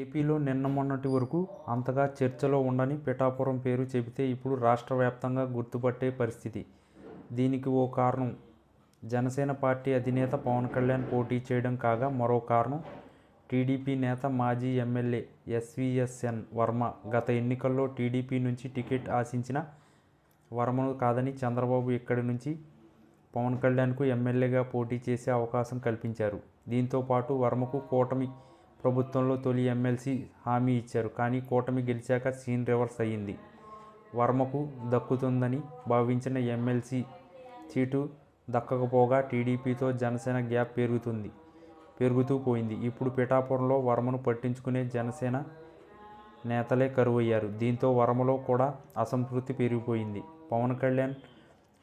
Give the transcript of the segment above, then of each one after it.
ఏపీలో నిన్న మొన్నటి వరకు అంతగా చర్చలో ఉండని పిఠాపురం పేరు చెబితే ఇప్పుడు రాష్ట్ర వ్యాప్తంగా గుర్తుపట్టే పరిస్థితి. దీనికి ఓ కారణం జనసేన పార్టీ అధినేత పవన్ కళ్యాణ్ పోటీ చేయడం కాగా, మరో కారణం టీడీపీ నేత మాజీ ఎమ్మెల్యే ఎస్వీఎస్ఎన్ వర్మ. గత ఎన్నికల్లో టీడీపీ నుంచి టికెట్ ఆశించిన వర్మను కాదని చంద్రబాబు ఇక్కడి నుంచి పవన్ కళ్యాణ్కు ఎమ్మెల్యేగా పోటీ చేసే అవకాశం కల్పించారు. దీంతో పాటు వర్మకు కూటమి ప్రభుత్వంలో తొలి ఎమ్మెల్సీ హామీ ఇచ్చారు. కానీ కూటమి గెలిచాక సీన్ రివర్స్ అయ్యింది. వర్మకు దక్కుతుందని భావించిన ఎమ్మెల్సీ సీటు దక్కకపోగా టీడీపీతో జనసేన గ్యాప్ పెరుగుతూ పోయింది. ఇప్పుడు పిఠాపురంలో వర్మను పట్టించుకునే జనసేన నేతలే కరువయ్యారు. దీంతో వర్మలో కూడా అసంతృప్తి పెరిగిపోయింది. పవన్ కళ్యాణ్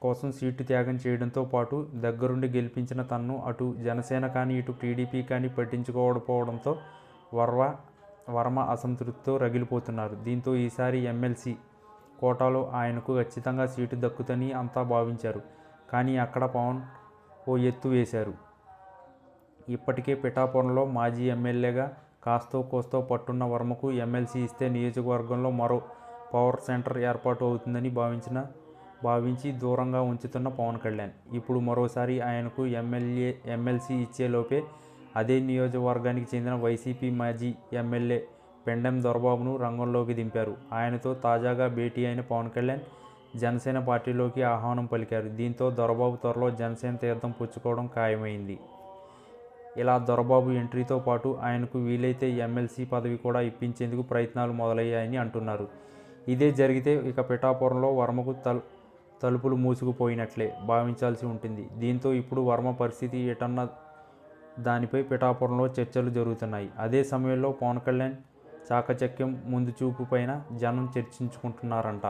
కోసం సీటు త్యాగం చేయడంతో పాటు దగ్గరుండి గెలిపించిన తనను అటు జనసేన కానీ ఇటు టీడీపీ కానీ పట్టించుకోకపోవడంతో వర్మ అసంతృప్తితో రగిలిపోతున్నారు. దీంతో ఈసారి ఎమ్మెల్సీ కోటాలో ఆయనకు ఖచ్చితంగా సీటు దక్కుతుందని అంతా భావించారు. కానీ అక్కడ పవన్ ఓ ఎత్తు వేశారు. ఇప్పటికే పిఠాపురంలో మాజీ ఎమ్మెల్యేగా కాస్తో కోస్తో పట్టున్న వర్మకు ఎమ్మెల్సీ ఇస్తే నియోజకవర్గంలో మరో పవర్ సెంటర్ ఏర్పాటు అవుతుందని భావించి దూరంగా ఉంచుతున్న పవన్ కళ్యాణ్ ఇప్పుడు మరోసారి ఆయనకు ఎమ్మెల్సీ ఇచ్చేలోపే అదే నియోజకవర్గానికి చెందిన వైసీపీ మాజీ ఎమ్మెల్యే పెండెం దొరబాబును రంగంలోకి దింపారు. ఆయనతో తాజాగా భేటీ అయిన పవన్ కళ్యాణ్ జనసేన పార్టీలోకి ఆహ్వానం పలికారు. దీంతో దొరబాబు త్వరలో జనసేన తీర్థం పుచ్చుకోవడం ఖాయమైంది. ఇలా దొరబాబు ఎంట్రీతో పాటు ఆయనకు వీలైతే ఎమ్మెల్సీ పదవి కూడా ఇప్పించేందుకు ప్రయత్నాలు మొదలయ్యాయని అంటున్నారు. ఇదే జరిగితే ఇక పిఠాపురంలో వర్మకు తలుపులు మూసుకుపోయినట్లే భావించాల్సి ఉంటుంది. దీంతో ఇప్పుడు వర్మ పరిస్థితి ఏటన్న దానిపై పిఠాపురంలో చర్చలు జరుగుతున్నాయి. అదే సమయంలో పవన్ కళ్యాణ్ చాకచక్యం, ముందుచూపు పైన జనం చర్చించుకుంటున్నారంట.